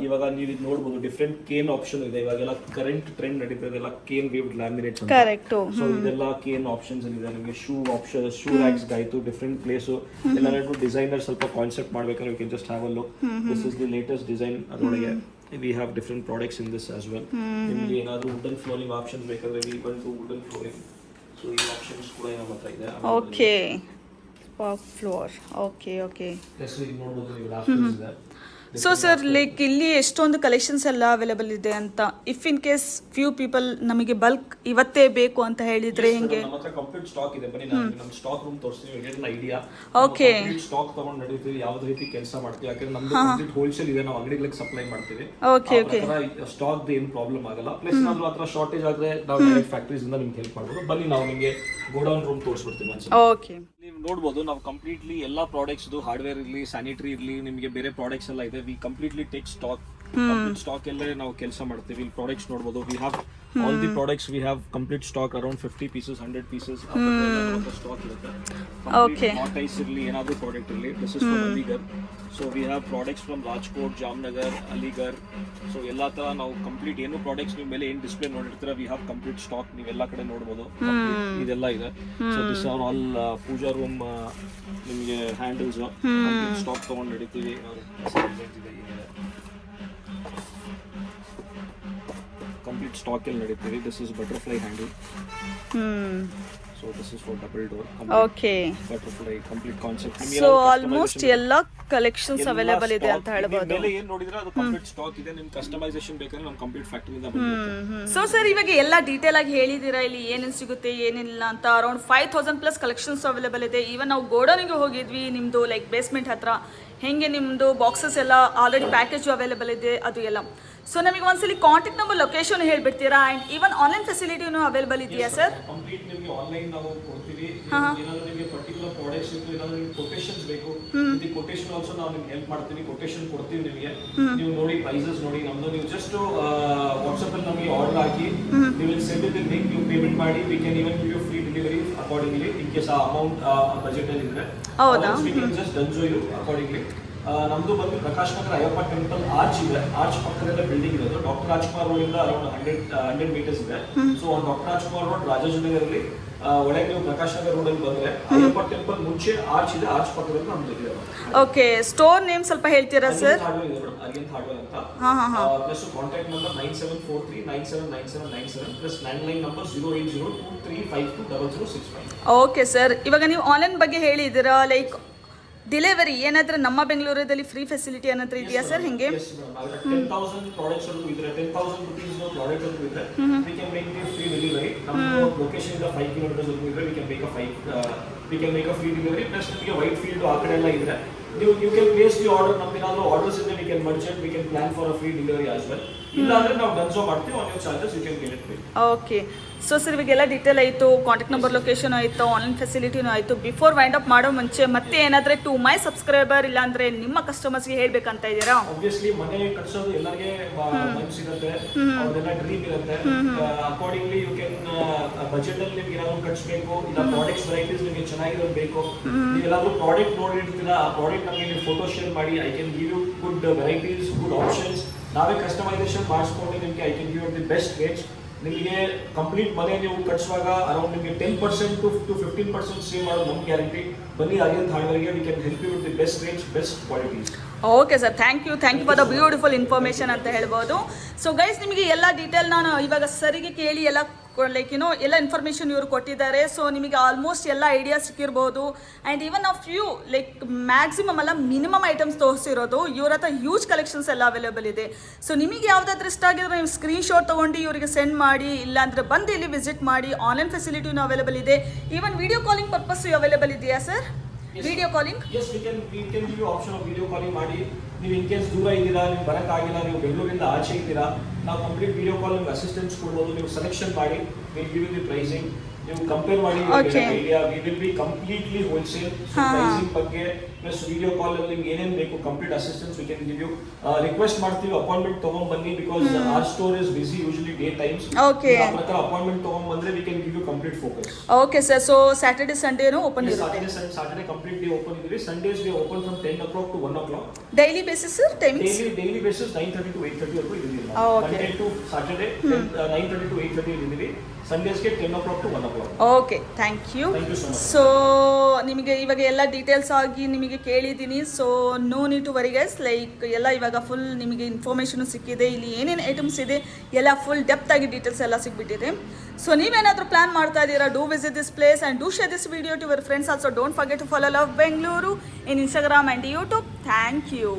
ಇವಾಗ ನೀವು ಇದು ನೋಡಬಹುದು, ಡಿಫ್ರೆಂಟ್ ಕೇನ್ ಆಪ್ಷನ್ ಇದೆ. ಇವಾಗೆಲ್ಲ ಕರೆಂಟ್ ಟ್ರೆಂಡ್ ನಡೀತದೆಲ್ಲ ಕೇನ್ ವೇವ್ಡ್ ಲ್ಯಾಮಿನೇಟ್ಸ್ ಅಂತ. ಕರೆಕ್ಟ್. ಸೊ ಇದೆಲ್ಲ ಕೇನ್ ಆಪ್ಷನ್ಸ್ ಇದೆ. ನಿಮಗೆ ಶೂ ಆಪ್ಷನ್, ಶೂ ರ್ಯಾಕ್ಸ್ ಆಯ್ತು, ಡಿಫ್ರೆಂಟ್ ಪ್ಲೇಸ್ ಎಲ್ಲಾದ್ರೂ ಡಿಸೈನರ್ ಸ್ವಲ್ಪ ಕಾನ್ಸೆಪ್ಟ್ ಮಾಡ್ಬೇಕಾದ್ರೆ you can just have a look. This is the latest design. ಅದರೊಳಗೆ we have different products in this as well. ನಿಮಗೆ ಏನಾದರೂ ವುಡನ್ ಫ್ಲೋರಿಂಗ್ ಆಪ್ಷನ್ಸ್ ಬೇಕಾದ್ರೆ we can do wooden flooring. So ಈ ಆಪ್ಷನ್ಸ್ ಕೂಡ ನಮ್ಮ ಹತ್ರ ಇದೆ. Okay, floor. Okay okay. Plus ಇಲ್ಲಿ ನೋಡಬಹುದು ನೀವು ರಾಫ್ಟರ್ಸ್ ಇದೆ. ಸೊ ಸರ್, ಲೈಕ್ ಇಲ್ಲಿ ಎಷ್ಟೊಂದು ಕಲೆಕ್ಷನ್ಸ್ ಎಲ್ಲ ಅವೈಲೇಬಲ್ ಇದೆ ಅಂತ. If in case few people ನಮಗೆ ಬಲ್ಕ್ ಇವತ್ತೇ ಬೇಕು ಅಂತ ಹೇಳಿದ್ರೆ ಹೆಂಗೆ? ನಮ್ಮ ಹತ್ರ ಕಂಪ್ಲೀಟ್ ಸ್ಟಾಕ್ ಇದೆ. ಬನ್ನಿ ನಾನು ನಮ್ಮ ಸ್ಟಾಕ್ ರೂಮ್ ತೋರಿಸ್ತೀನಿ, ಏನು ಐಡಿಯಾ. ಓಕೆ. ಸ್ಟಾಕ್ ತಗೊಂಡು ನಡೀತೀವಿ, ಯಾವ್ದು ರೀತಿ ಕೆಲಸ ಮಾಡ್ತೀವಿ. ಯಾಕಂದ್ರೆ ನಮ್ದು ಕಂಪ್ಲೀಟ್ ಹೋಲ್ಸೇಲ್ ಇದೆ, ನಾವು ಅಂಗಡಿಗಳಿಗೆ ಸಪ್ಲೈ ಮಾಡ್ತೀವಿ. Okay okay. ಸ್ಟಾಕ್ ಏನು ಪ್ರಾಬ್ಲಮ್ ಆಗಲ್ಲ. ಪ್ಲಸ್ ಏನಾದ್ರು ಹತ್ರ ಶಾರ್ಟೇಜ್ ಆದ್ರೆ ನಾವು ಡೈರೆಕ್ಟ್ ಫ್ಯಾಕ್ಟರೀಸ್ ಇಂದ ನಿಮ್ಗೆ ಹೆಲ್ಪ್ ಮಾಡ್ಬೋದು. ಬನ್ನಿ ನಾವು ನಿಮಗೆ ಗೋಡೌನ್ ರೂಮ್ ತೋರಿಸ್ಬಿಡ್ತೀವಿ. ಓಕೆ. ನೀವು ನೋಡ್ಬೋದು, ನಾವು ಕಂಪ್ಲೀಟ್ಲಿ ಎಲ್ಲಾ ಪ್ರಾಡಕ್ಟ್ಸ್, ಹಾರ್ಡ್ವೇರ್ ಇರಲಿ, ಸ್ಯಾನಿಟರಿ ಇರಲಿ, ನಿಮಗೆ ಬೇರೆ ಪ್ರಾಡಕ್ಟ್ಸ್ ಎಲ್ಲ ಇದೆ. We completely take stock. Stock ಎಲ್ಲೇ ನಾವು ಕೆಲಸ ಮಾಡ್ತೀವಿ. ಇಲ್ಲಿ ಪ್ರಾಡಕ್ಟ್ಸ್ ನೋಡ್ಬೋದು. We have all the products. We have complete stock around 50 pieces 100 pieces stock ಇರುತ್ತೆ. ಓಕೆ. ಹಾಟ್ ಐಸ್ ಇರಲಿ, ಏನಾದರೂ ಪ್ರಾಡಕ್ಟ್ ಇರಲಿ. This is from Aligarh. So we have products from Rajkot, Jamnagar, Aligarh. So ಎಲ್ಲ ತರ ನಾವು ಕಂಪ್ಲೀಟ್ ಏನು ಪ್ರಾಡಕ್ಟ್ಸ್ ನೀವು ಮೇಲೆ ಏನು ಡಿಸ್ಪ್ಲೇ ನೋಡಿರ್ತೀರ, ವಿ ಹ್ಯಾವ್ ಕಂಪ್ಲೀಟ್ ಸ್ಟಾಕ್. ನೀವು ಎಲ್ಲ ಕಡೆ ನೋಡ್ಬೋದು, ಇದೆಲ್ಲ ಇದೆ. So this are all puja room ನಿಮಗೆ ಹ್ಯಾಂಡಲ್ಸ್ ಸ್ಟಾಕ್ ತಗೊಂಡು ನಡೀತೀವಿ. ಕಂಪ್ಲೀಟ್ ಸ್ಟಾಕ್ ಅಲ್ಲಿ ನಡೀತೀವಿ. This is butterfly handle. So this is for double door. Okay. Butterfly complete concept. So almost ಎಲ್ಲ ಕಲೆಕ್ಷನ್ಸ್ ಅವೈಲೇಬಲ್ ಇದೆ ಅಂತ ಹೇಳ್ಬೋದು. ಮೇಲೆ ಏನು ನೋಡಿದ್ರೆ ಅದು ಕಂಪ್ಲೀಟ್ ಸ್ಟಾಕ್ ಇದೆ. ನಿಮ್ ಕಸ್ಟಮೈಸೇಷನ್ ಬೇಕಾದ್ರೆ ನಮ್ಮ ಕಂಪ್ಲೀಟ್ ಫ್ಯಾಕ್ಟರಿಯಿಂದ ಬರುತ್ತೆ. ಸೊ ಸರ್, ಇವಾಗ ಎಲ್ಲ ಡೀಟೇಲ್ ಆಗಿ ಹೇಳಿದಿರಾ ಇಲ್ಲಿ ಏನೇನು ಸಿಗುತ್ತೆ ಏನಿಲ್ಲ ಅಂತ. ಅರೌಂಡ್ 5000 ಪ್ಲಸ್ ಕಲೆಕ್ಷನ್ಸ್ ಅವೈಲೇಬಲ್ ಇದೆ. ಈವನ್ ನಾವು ಗೋಡೌನಿಗೆ ಹೋಗಿದ್ವಿ, ನಿಮ್ದು ಲೈಕ್ ಬೇಸ್ಮೆಂಟ್ ಹತ್ರ. ಹೆಂಗೆ ನಿಮ್ಮದು ಬಾಕ್ಸಸ್ ಎಲ್ಲ ಆಲ್ರೆಡಿ ಪ್ಯಾಕೇಜ್ ಅವೈಲೇಬಲ್ ಇದೆ, ಅದು ಎಲ್ಲ. ಸೊ ನಮಗೆ ಒಂದ್ಸಲಿ ಕಾಂಟ್ಯಾಕ್ಟ್ ನಂಬರ್, ಲೊಕೇಶನ್ ಹೇಳ್ಬಿಡ್ತೀರಾ? ಅಂಡ್ ಈವನ್ ಆನ್ಲೈನ್ ಫೆಸಿಲಿಟಿನೂ ಅವೈಲೇಬಲ್ ಇದೆಯಾ ಸರ್? ಕಂಪ್ಲೀಟ್ ನಿಮಗೆ ಆನ್ಲೈನ್ ನಾವು ಕೊಡ್ತೀವಿ. ಏನಾದರೂ ನಿಮಗೆ ಪರ್ಟಿಕ್ಯುಲರ್ ಪ್ರಾಡಕ್ಟ್ಸ್ ಇತ್ತು, ಏನಾದರೂ ನಿಮಗೆ ಕೊಟೇಶನ್ಸ್ ಬೇಕು, ಈ ಕೊಟೇಶನ್ ಆಲ್ಸೋ ನಾವು ನಿಮ್ಗೆ ಹೆಲ್ಪ್ ಮಾಡ್ತೀವಿ. ಕೊಟೇಶನ್ ಕೊಡ್ತೀವಿ ನಿಮಗೆ. ನೀವು ನೋಡಿ ಪ್ರೈಸಸ್ ನೋಡಿ ನಮ್ದು. ನೀವು ಜಸ್ಟ್ ವಾಟ್ಸ್ಆಪ್ ಅಲ್ಲಿ ನಮಗೆ ಆರ್ಡರ್ ಹಾಕಿ, ನೀವು ವಿಲ್ ಸೆಂಡ್ ಇಟ್ ಲಿಂಕ್, ನೀವು ಪೇಮೆಂಟ್ ಮಾಡಿ. We can even give you free delivery accordingly. In case ಆ ಅಮೌಂಟ್ ಬಜೆಟ್ ಅಲ್ಲಿ ಇದ್ರೆ we can just Dunzo you accordingly. ನಮ್ದು ಬಂದು ಪ್ರಕಾಶ್ ನಗರ ಅಯ್ಯಪ್ಪ ಟೆಂಪಲ್ ಆರ್ಚ್ ಇದೆ. ಆರ್ಚ್ ಪಕ್ಕದಲ್ಲೇ ಬಿಲ್ಡಿಂಗ್ ಇರೋದು. ಡಾಕ್ಟರ್ ರಾಜ್ಕುಮಾರ್ ರೋಡ್ ಇಂದ ಅರೌಂಡ್ 100 meters ಇದೆ. ಸೊ ಡಾಕ್ಟರ್ ರಾಜ್ಕುಮಾರ್ ರೋಡ್ ರಾಜಾಜಿನಗರಲ್ಲಿ ಒಳಗೆ ನೀವು ಪ್ರಕಾಶ್ ನಗರ ರೋಡ್ ಅಲ್ಲಿ ಬಂದ್ರೆ ಅಯ್ಯಪ್ಪ ಟೆಂಪಲ್ ಮುಂಚೆ ಆರ್ಚ್ ಇದೆ. ಆರ್ಚ್ ಪಕ್ಕದಲ್ಲಿ ನಮ್ದು ಇದೆ. ಓಕೆ. ಸ್ಟೋರ್ ನೇಮ್ ಸ್ವಲ್ಪ ಹೇಳ್ತೀರಾ ಸರ್? ಅರಿಯಂತ್ ಹಾರ್ಡ್ವೇರ್ ಅಂತ. Plus contact number 9743979797 plus 99 number 08023520065. Okay sir, ಇವಾಗ ನೀವು ಆನ್ಲೈನ್ ಬಗ್ಗೆ ಹೇಳಿದ್ದೀರಾ. ಲೈಕ್ ಡೆಲಿವರಿ ಏನಾದ್ರೂ ನಮ್ಮ ಬೆಂಗಳೂರಲ್ಲಿ ಫ್ರೀ ಫೆಸಿಲಿಟಿ ಏನಾದ್ರೂ ಇದೆಯಾ ಸರ್? ಹೆಂಗೆ? 10,000 ಪ್ರಾಡಕ್ಟ್ಸ್ ಅನ್ನು ಇದ್ರೆ 10,000 rupees ಪ್ರಾಡಕ್ಟ್ ಅನ್ನು ಇದ್ರೆ we can make you free delivery. ನಮ್ಮ ಲೊಕೇಶನ್ ಇಂದ 5 kilometers ಅನ್ನು ಇದ್ರೆ we can make a free delivery. Plus ನಿಮಗೆ ವೈಟ್ ಫೀಲ್ಡ್ ಆ ಕಡೆ ಎಲ್ಲ ಇದ್ರೆ you can place the order. ನಮ್ಗೆ ಏನಾದರೂ ಆರ್ಡರ್ಸ್ ಇದ್ರೆ we can merge it, we can plan for a free delivery as well. ಇಲ್ಲ ಅಂದ್ರೆ ನಾವು ಡನ್ಸೋ ಮಾಡ್ತೀವಿ. On your charges you can get it free. Okay. So sir, ಇವಾಗೆಲ್ಲ ಡೀಟೇಲ್ ಆಯಿತು, ಕಾಂಟ್ಯಾಕ್ಟ್ ನಂಬರ್, ಲೊಕೇಶನ್ ಆಯಿತು, ಆನ್ಲೈನ್ ಫೆಸಿಲಿಟಿನೂ ಆಯಿತು. ಬಿಫೋರ್ ವೈಂಡ್ ಅಪ್ ಮಾಡೋ ಮುಂಚೆ ಮತ್ತೆ ಏನಾದರೆ ಟು ಮೈ ಸಬ್ಸ್ಕ್ರೈಬರ್ ಇಲ್ಲ ಅಂದರೆ ನಿಮ್ಮ ಕಸ್ಟಮರ್ಸ್ಗೆ ಹೇಳ್ಬೇಕಂತ ಇದ್ದೀರಾ? ಆಬ್ವಿಯಸ್ಲಿ ಮನೆ ಕಟ್ಸೋದು ಎಲ್ಲರಿಗೆ ಮನಸ್ಸಿರುತ್ತೆ, ಅವ್ರದೆಲ್ಲ ಡ್ರೀಮ್ ಇರುತ್ತೆ. ಅಕಾರ್ಡಿಂಗ್ಲಿ ಯು ಕ್ಯಾನ್ ಬಜೆಟ್ ಅಲ್ಲಿ ನಿಮ್ಗೆ ಏನಾದ್ರು ಕಟ್ಸ್ಬೇಕು, ಇಲ್ಲ ಪ್ರಾಡಕ್ಟ್ಸ್ ವೆರೈಟೀಸ್ ನಿಮಗೆ ಚೆನ್ನಾಗಿರೋದು ಬೇಕು, ನೀವೆಲ್ಲಾದ್ರೂ ಪ್ರಾಡಕ್ಟ್ ನೋಡಿರ್ತೀರಾ, ಆ ಪ್ರಾಡಕ್ಟ್ ನಮಗೆ ನೀವು ಫೋಟೋ ಶೇರ್ ಮಾಡಿ. I can give you good varieties, good options. ನಾವೇ ಕಸ್ಟಮೈಸೇಷನ್ ಮಾಡಿಸ್ಕೊಂಡು ನಿಮಗೆ I can give you the best rates. ನಿಮಗೆ ಕಂಪ್ಲೀಟ್ ಮನೆ ನೀವು ಕಟ್ಸುವಾಗ ಅರೌಂಡ್ ನಿಮಗೆ 10% to 15% ಸೇವ್ ಮಾಡೋದು ನಮ್ಮ ಗ್ಯಾರಂಟಿ. ಬನ್ನಿ ಅರಿಯಂತ್ ಹಾರ್ಡ್ವೇರ್ಗೆ. We can help you with the best rates, best qualities. Okay sir, thank you for the beautiful information ಅಂತ ಹೇಳ್ಬೋದು. ಸೊ ಗೈಸ್, ನಿಮಗೆ ಎಲ್ಲ ಡೀಟೇಲ್ ನಾನು ಇವಾಗ ಸರಿಗೆ ಕೇಳಿ ಎಲ್ಲ ಲೈಕ್ ಎಲ್ಲ ಇನ್ಫಾರ್ಮೇಷನ್ ಇವರು ಕೊಟ್ಟಿದ್ದಾರೆ. ಸೊ ನಿಮಗೆ ಆಲ್ಮೋಸ್ಟ್ ಎಲ್ಲ ಐಡಿಯಾ ಸಿಕ್ಕಿರ್ಬೋದು. And even of you like maximum ಅಲ್ಲ ಮಿನಿಮಮ್ ಐಟಮ್ಸ್ ತೋರಿಸಿರೋದು. ಇವ್ರ ಹತ್ರ ಹ್ಯೂಜ್ ಕಲೆಕ್ಷನ್ಸ್ ಎಲ್ಲ ಅವೈಲೇಬಲ್ ಇದೆ. ಸೊ ನಿಮಗೆ ಯಾವುದಾದ್ರೂ ಇಷ್ಟ ಆಗಿದ್ರೆ ನೀವು ಸ್ಕ್ರೀನ್ಶಾಟ್ ತೊಗೊಂಡು ಇವರಿಗೆ ಸೆಂಡ್ ಮಾಡಿ, ಇಲ್ಲಾಂದರೆ ಬಂದು ಇಲ್ಲಿ ವಿಸಿಟ್ ಮಾಡಿ. ಆನ್ಲೈನ್ ಫೆಸಿಲಿಟಿನೂ ಅವೈಲೇಬಲ್ ಇದೆ. Even video calling purpose available ಇದೆಯಾ sir? Video calling? Yes, we can give you option of video calling ಮಾಡಿ. ನೀವು ಇನ್ ಕೇಸ್ ದೂರ ಇದ್ದೀರಾ, ನೀವು ಬರೋಕ್ಕಾಗಿಲ್ಲ, ನೀವು ಬೆಂಗಳೂರಿಂದ ಆಚೆ ಇದ್ದೀರಾ, ನಾವು ಕಂಪ್ಲೀಟ್ ವಿಡಿಯೋ ಕಾಲ್ ನಿಮ್ಗೆ ಅಸಿಸ್ಟೆನ್ಸ್ ಕೊಡ್ಬೋದು. ನೀವು ಸೆಲೆಕ್ಷನ್ ಮಾಡಿ, will give you the pricing. ನೀವು ಕಂಪೇರ್ ಮಾಡಿ Okay. Idea. We will be completely wholesale. Pricing ಬಗ್ಗೆ ಪ್ಲಸ್ ವಿಡಿಯೋ ಕಾಲ್ ಅಲ್ಲಿ ನಿಮ್ಗೆ ಏನೇನು ಬೇಕು complete assistance we can give you. Request ಮಾಡ್ತೀವಿ ಅಪಾಯಿಂಟ್ಮೆಂಟ್ ತಗೊಂಡ್ ಬನ್ನಿ because our store is busy usually day times. Okay. ಆ ಪ್ರಕಾರ ಅಪಾಯಿಂಟ್ಮೆಂಟ್ ತಗೊಂಡ್ ಬಂದ್ರೆ we can give you complete focus. Okay sir, so Saturday ಸಂಡೇನು ಓಪನ್ ಇರುತ್ತೆ. ಸಾಟರ್ಡೆ ಕಂಪ್ಲೀಟ್ ಡೇ ಓಪನ್ ಇದ್ದೀವಿ. Sundays day open from 10 o'clock to 1 o'clock. Daily basis sir timings? Daily basis 9:30 to 8:30 ವರೆಗೂ ಇದ್ದೀವಿ. Okay. Monday to Saturday 9:30 to 8:30 ಇದ್ದೀವಿ. ಸಂಡೇಸ್ಗೆ 10 o'clock to 1 o'clock. Okay, thank you. Thank you so much. So ನಿಮಗೆ ಇವಾಗ ಎಲ್ಲ ಡೀಟೇಲ್ಸ್ ಆಗಿ ನಿಮಗೆ ಕೇಳಿದ್ದೀನಿ. So no need to worry guys, like ಎಲ್ಲ ಇವಾಗ ಫುಲ್ ನಿಮಗೆ ಇನ್ಫಾರ್ಮೇಷನು ಸಿಕ್ಕಿದೆ. ಇಲ್ಲಿ ಏನೇನು ಐಟಮ್ಸ್ ಇದೆ ಎಲ್ಲ ಫುಲ್ ಡೆಪ್ತ್ ಆಗಿ ಡೀಟೇಲ್ಸ್ ಎಲ್ಲ ಸಿಕ್ಬಿಟ್ಟಿದೆ. ಸೊ ನೀವೇನಾದರೂ ಪ್ಲಾನ್ ಮಾಡ್ತಾ ಇದ್ದೀರಾ, do visit this place and do share this video to your friends also. Don't forget to follow love Bengaluru in Instagram and YouTube. Thank you.